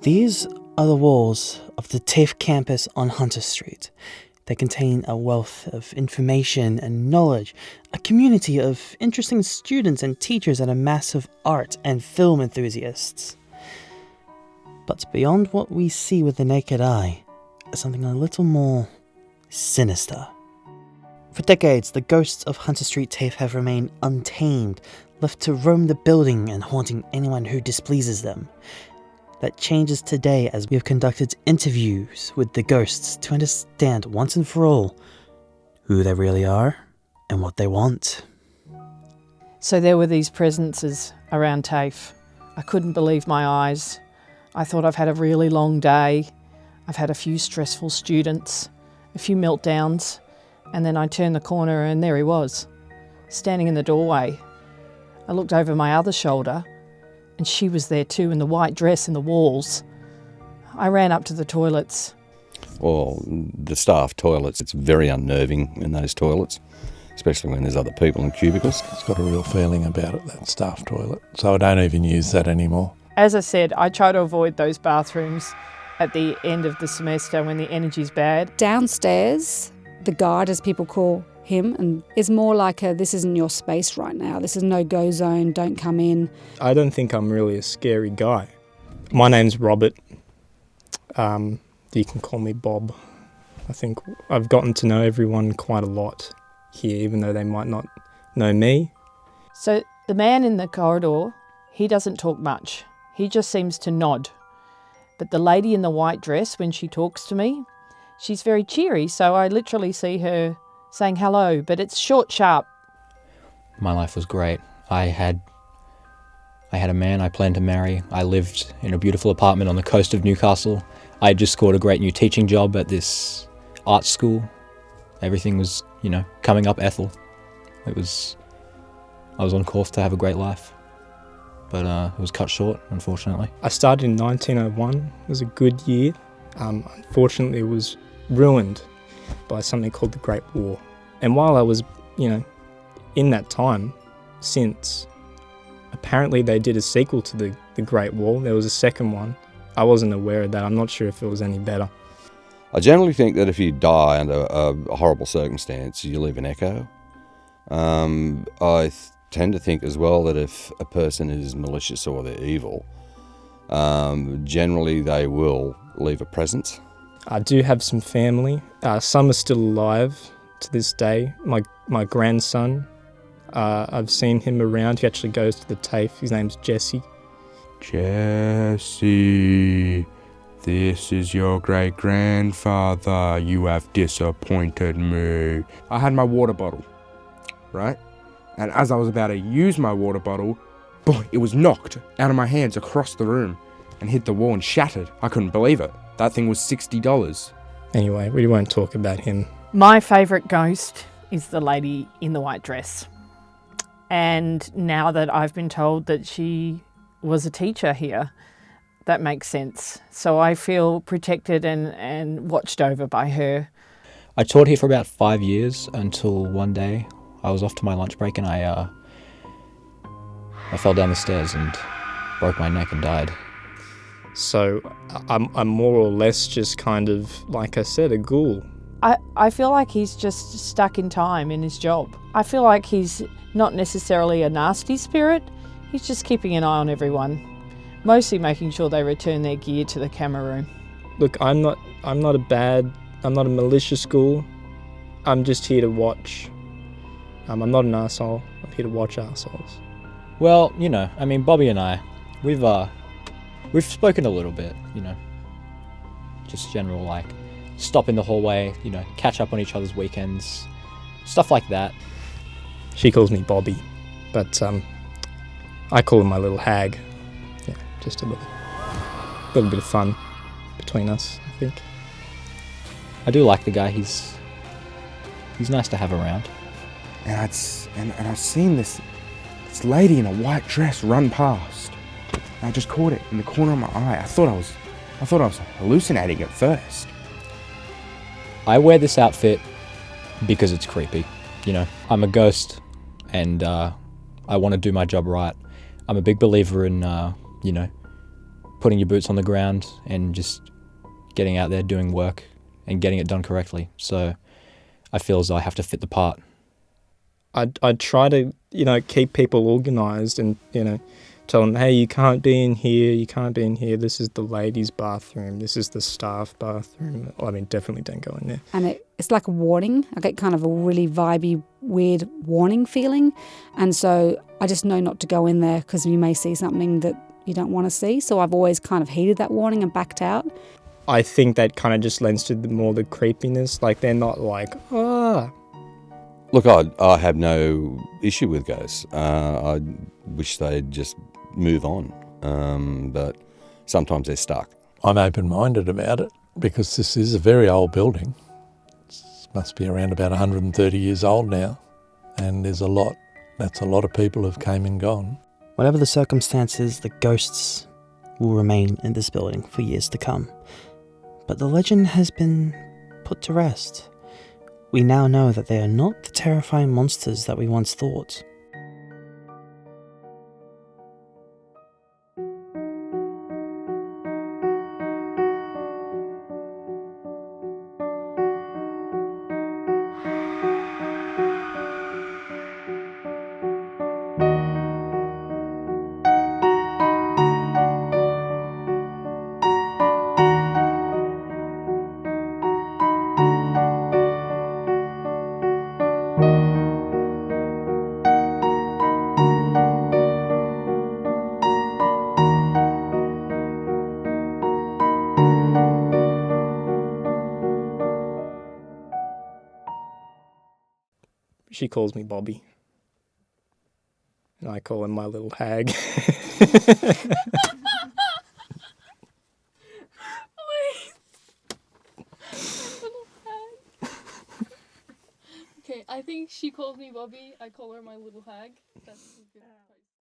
These are the walls of the TAFE campus on Hunter Street. They contain a wealth of information and knowledge, a community of interesting students and teachers, and a mass of art and film enthusiasts. But beyond what we see with the naked eye is something a little more sinister. For decades, the ghosts of Hunter Street TAFE have remained untamed, left to roam the building and haunting anyone who displeases them. That changes today as we have conducted interviews with the ghosts to understand once and for all who they really are and what they want. So there were these presences around TAFE. I couldn't believe my eyes. I thought I've had a really long day. I've had a few stressful students, a few meltdowns, and then I turned the corner and there he was, standing in the doorway. I looked over my other shoulder and she was there too, in the white dress in the walls. I ran up to the toilets. Well, the staff toilets, it's very unnerving in those toilets, especially when there's other people in cubicles. It's got a real feeling about it, that staff toilet. So I don't even use that anymore. As I said, I try to avoid those bathrooms at the end of the semester when the energy's bad. Downstairs, the guard, as people call him, and is more like this isn't your space right now. This is no-go zone, don't come in. I don't think I'm really a scary guy. My name's Robert. You can call me Bob. I think I've gotten to know everyone quite a lot here, even though they might not know me. So the man in the corridor, he doesn't talk much. He just seems to nod. But the lady in the white dress, when she talks to me, she's very cheery, so I literally see her saying hello, but it's short, sharp. My life was great. I had a man I planned to marry. I lived in a beautiful apartment on the coast of Newcastle. I had just scored a great new teaching job at this art school. Everything was, coming up Ethel. I was on course to have a great life, but it was cut short, unfortunately. I started in 1901. It was a good year. Unfortunately, it was ruined by something called the Great War. And while I was, in that time, since apparently they did a sequel to the Great War, there was a second one. I wasn't aware of that. I'm not sure if it was any better. I generally think that if you die under a horrible circumstance, you leave an echo. I tend to think as well that if a person is malicious or they're evil, generally they will leave a presence. I do have some family. Some are still alive to this day. My grandson, I've seen him around. He actually goes to the TAFE. His name's Jesse. Jesse, this is your great-grandfather. You have disappointed me. I had my water bottle, right? And as I was about to use my water bottle, boy, it was knocked out of my hands across the room and hit the wall and shattered. I couldn't believe it. That thing was $60. Anyway, we won't talk about him. My favourite ghost is the lady in the white dress. And now that I've been told that she was a teacher here, that makes sense. So I feel protected and watched over by her. I taught here for about 5 years until one day I was off to my lunch break and I fell down the stairs and broke my neck and died. So I'm more or less just kind of, like I said, a ghoul. I feel like he's just stuck in time in his job. I feel like he's not necessarily a nasty spirit. He's just keeping an eye on everyone, mostly making sure they return their gear to the camera room. Look, I'm not a malicious ghoul. I'm just here to watch. I'm not an arsehole. I'm here to watch arseholes. Well, Bobby and I, we've spoken a little bit, just general, stop in the hallway, catch up on each other's weekends, stuff like that. She calls me Bobby, but I call her my little hag. Yeah, just a little bit of fun between us, I think. I do like the guy. He's nice to have around. And I've seen this lady in a white dress run past. And I just caught it in the corner of my eye. I thought I was hallucinating at first. I wear this outfit because it's creepy. I'm a ghost and I want to do my job right. I'm a big believer in, putting your boots on the ground and just getting out there doing work and getting it done correctly. So I feel as though I have to fit the part. I try to, keep people organised and, tell them, hey, you can't be in here, this is the ladies' bathroom, this is the staff bathroom. Definitely don't go in there. And it's like a warning. I get kind of a really vibey, weird warning feeling. And so I just know not to go in there because you may see something that you don't want to see. So I've always kind of heeded that warning and backed out. I think that kind of just lends to the creepiness. Like, they're not like, ah. Look, I have no issue with ghosts. I wish they'd just move on, but sometimes they're stuck. I'm open-minded about it because this is a very old building. It must be around about 130 years old now, and that's a lot of people have came and gone. Whatever the circumstances, the ghosts will remain in this building for years to come. But the legend has been put to rest. We now know that they are not the terrifying monsters that we once thought. She calls me Bobby. And I call him my little hag. Okay, I think she calls me Bobby. I call her my little hag. That's